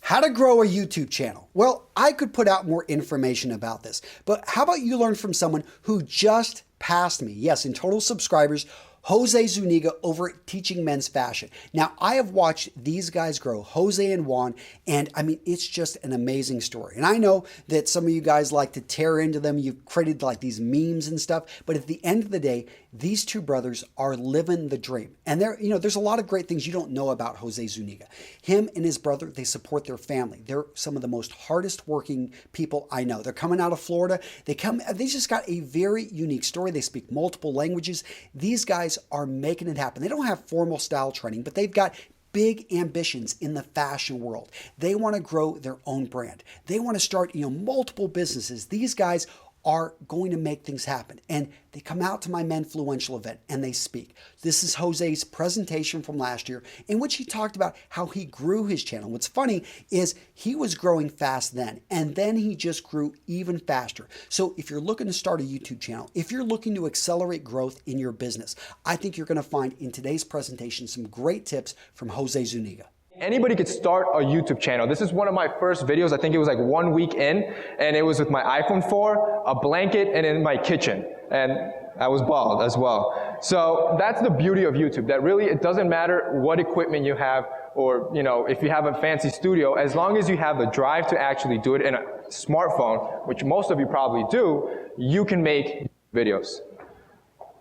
How to grow a YouTube channel. Well, I could put out more information about this, but how about you learn from someone who just passed me? Yes, in total subscribers, Jose Zuniga over at Teaching Men's Fashion. Now, I have watched these guys grow, Jose and Juan, and I mean, it's just an amazing story. And I know that some of you guys like to tear into them. You've created like these memes and stuff, but at the end of the day, these two brothers are living the dream. And there's a lot of great things you don't know about Jose Zuniga. Him and his brother, they support their family. They're some of the most hardest working people I know. They're coming out of Florida. They just got a very unique story. They speak multiple languages. These guys are making it happen. They don't have formal style training, but they've got big ambitions in the fashion world. They want to grow their own brand. They want to start, multiple businesses. These guys are going to make things happen. And they come out to my Menfluential event and they speak. This is Jose's presentation from last year in which he talked about how he grew his channel. What's funny is he was growing fast then, and then he just grew even faster. So if you're looking to start a YouTube channel, if you're looking to accelerate growth in your business, I think you're going to find in today's presentation some great tips from Jose Zuniga. Anybody could start a YouTube channel. This is one of my first videos. I think it was like 1 week in, and it was with my iPhone 4, a blanket, and in my kitchen. And I was bald as well. So that's the beauty of YouTube, that really it doesn't matter what equipment you have or if you have a fancy studio, as long as you have the drive to actually do it in a smartphone, which most of you probably do, you can make videos.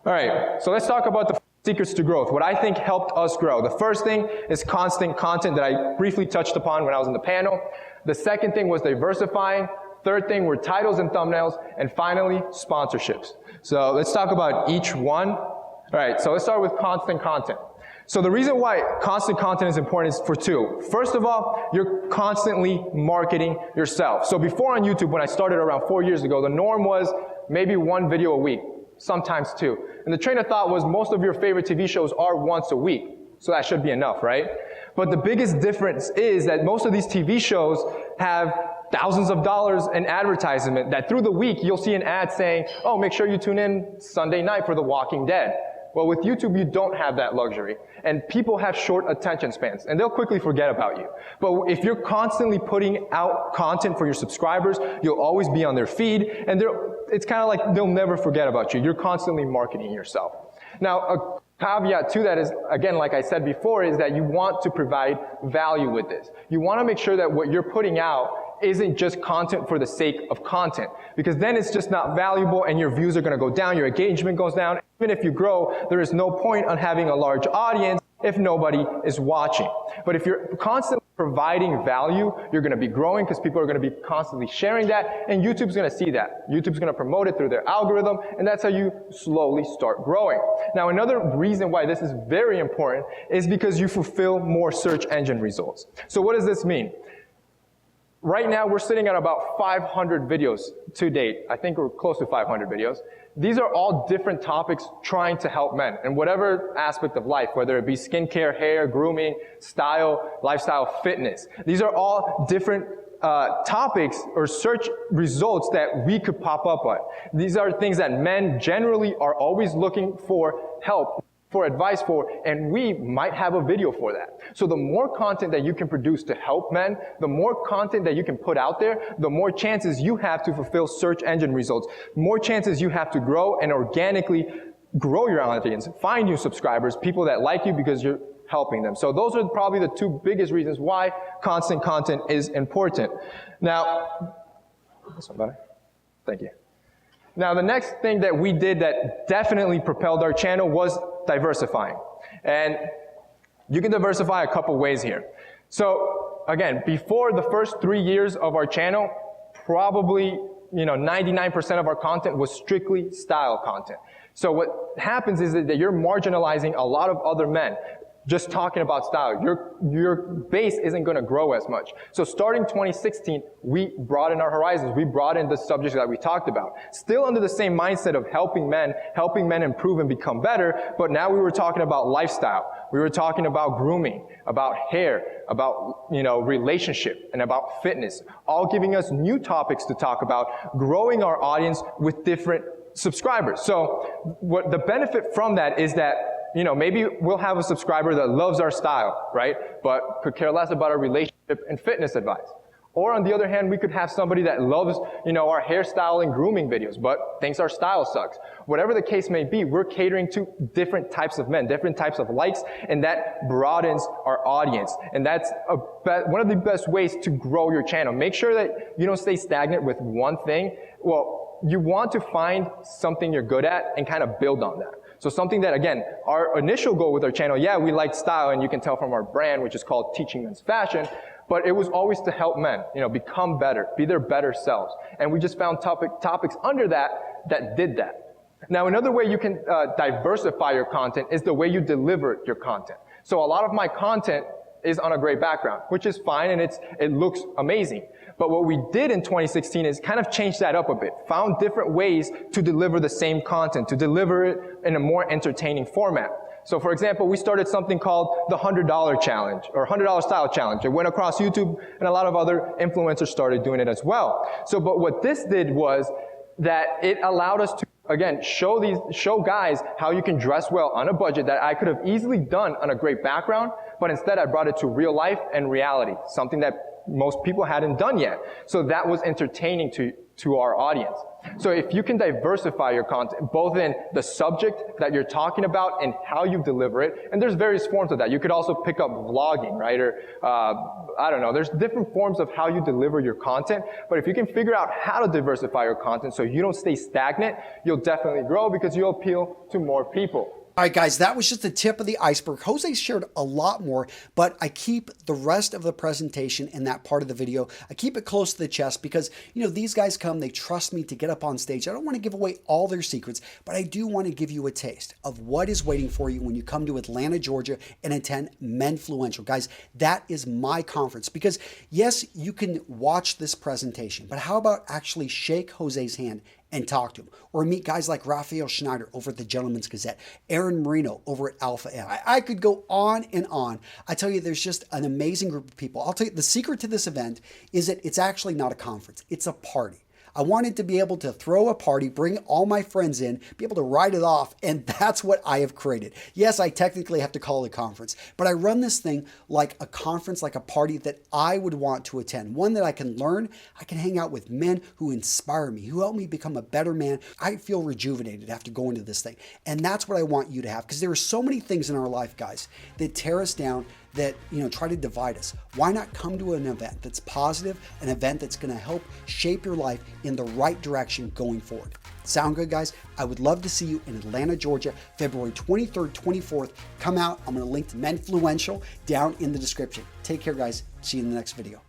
All right, so let's talk about the secrets to growth, what I think helped us grow. The first thing is constant content that I briefly touched upon when I was in the panel. The second thing was diversifying. Third thing were titles and thumbnails. And finally, sponsorships. So let's talk about each one. All right, so let's start with constant content. So the reason why constant content is important is for two. First of all, you're constantly marketing yourself. So before on YouTube, when I started around 4 years ago, the norm was maybe 1 video a week, sometimes 2. And the train of thought was most of your favorite TV shows are once a week. So that should be enough, right? But the biggest difference is that most of these TV shows have thousands of dollars in advertisement that through the week you'll see an ad saying, oh, make sure you tune in Sunday night for The Walking Dead. Well, with YouTube, you don't have that luxury. And people have short attention spans, and they'll quickly forget about you. But if you're constantly putting out content for your subscribers, you'll always be on their feed, and it's kind of like they'll never forget about you. You're constantly marketing yourself. Now, a caveat to that is, again, like I said before, is that you want to provide value with this. You want to make sure that what you're putting out isn't just content for the sake of content, because then it's just not valuable and your views are going to go down, your engagement goes down. Even if you grow, there is no point on having a large audience if nobody is watching. But if you're constantly providing value, you're going to be growing because people are going to be constantly sharing that, and YouTube's going to see that. YouTube's going to promote it through their algorithm, and that's how you slowly start growing. Now, another reason why this is very important is because you fulfill more search engine results. So what does this mean? Right now, we're sitting at about 500 videos to date. I think we're close to 500 videos. These are all different topics trying to help men in whatever aspect of life, whether it be skincare, hair, grooming, style, lifestyle, fitness. These are all different topics or search results that we could pop up on. These are things that men generally are always looking for help, for advice for, and we might have a video for that. So the more content that you can produce to help men, the more content that you can put out there, the more chances you have to fulfill search engine results, more chances you have to grow and organically grow your audience, find new subscribers, people that like you because you're helping them. So those are probably the two biggest reasons why constant content is important. Now, this one better? Thank you. Now, the next thing that we did that definitely propelled our channel was diversifying. And you can diversify a couple ways here. So, again, before the first 3 years of our channel, probably 99% of our content was strictly style content. So what happens is that you're marginalizing a lot of other men. Just talking about style, your base isn't going to grow as much. So starting 2016, we broadened our horizons. We broadened the subjects that we talked about. Still under the same mindset of helping men improve and become better, but now we were talking about lifestyle. We were talking about grooming, about hair, about relationship, and about fitness, all giving us new topics to talk about, growing our audience with different subscribers. So what the benefit from that is that maybe we'll have a subscriber that loves our style, right? But could care less about our relationship and fitness advice. Or on the other hand, we could have somebody that loves, our hairstyle and grooming videos, but thinks our style sucks. Whatever the case may be, we're catering to different types of men, different types of likes, and that broadens our audience. And that's one of the best ways to grow your channel. Make sure that you don't stay stagnant with one thing. Well, you want to find something you're good at and kind of build on that. So something that, again, our initial goal with our channel, yeah, we like style, and you can tell from our brand, which is called Teaching Men's Fashion, but it was always to help men, become better, be their better selves. And we just found topics under that did that. Now, another way you can diversify your content is the way you deliver your content. So a lot of my content is on a gray background, which is fine, and it looks amazing. But what we did in 2016 is kind of change that up a bit, found different ways to deliver the same content, to deliver it in a more entertaining format. So for example, we started something called the $100 challenge, or $100 style challenge. It went across YouTube, and a lot of other influencers started doing it as well. So, but what this did was that it allowed us to, again, show guys how you can dress well on a budget that I could have easily done on a great background, but instead I brought it to real life and reality, something that most people hadn't done yet. So that was entertaining to our audience. So if you can diversify your content, both in the subject that you're talking about and how you deliver it, and there's various forms of that. You could also pick up vlogging, right? Or, I don't know, there's different forms of how you deliver your content. But if you can figure out how to diversify your content so you don't stay stagnant, you'll definitely grow because you'll appeal to more people. All right, guys, that was just the tip of the iceberg. Jose shared a lot more, but I keep the rest of the presentation in that part of the video. I keep it close to the chest because, these guys come, they trust me to get up on stage. I don't want to give away all their secrets, but I do want to give you a taste of what is waiting for you when you come to Atlanta, Georgia, and attend Menfluential. Guys, that is my conference because, yes, you can watch this presentation, but how about actually shake Jose's hand and talk to him, or meet guys like Raphael Schneider over at the Gentleman's Gazette, Aaron Marino over at Alpha M. I could go on and on. I tell you, there's just an amazing group of people. I'll tell you, the secret to this event is that it's actually not a conference. It's a party. I wanted to be able to throw a party, bring all my friends in, be able to ride it off, and that's what I have created. Yes, I technically have to call it a conference, but I run this thing like a conference, like a party that I would want to attend, one that I can learn, I can hang out with men who inspire me, who help me become a better man. I feel rejuvenated after going to this thing, and that's what I want you to have, because there are so many things in our life, guys, that tear us down, that try to divide us. Why not come to an event that's positive, an event that's going to help shape your life in the right direction going forward? Sound good, guys? I would love to see you in Atlanta, Georgia, February 23rd, 24th. Come out. I'm going to link to Menfluential down in the description. Take care, guys. See you in the next video.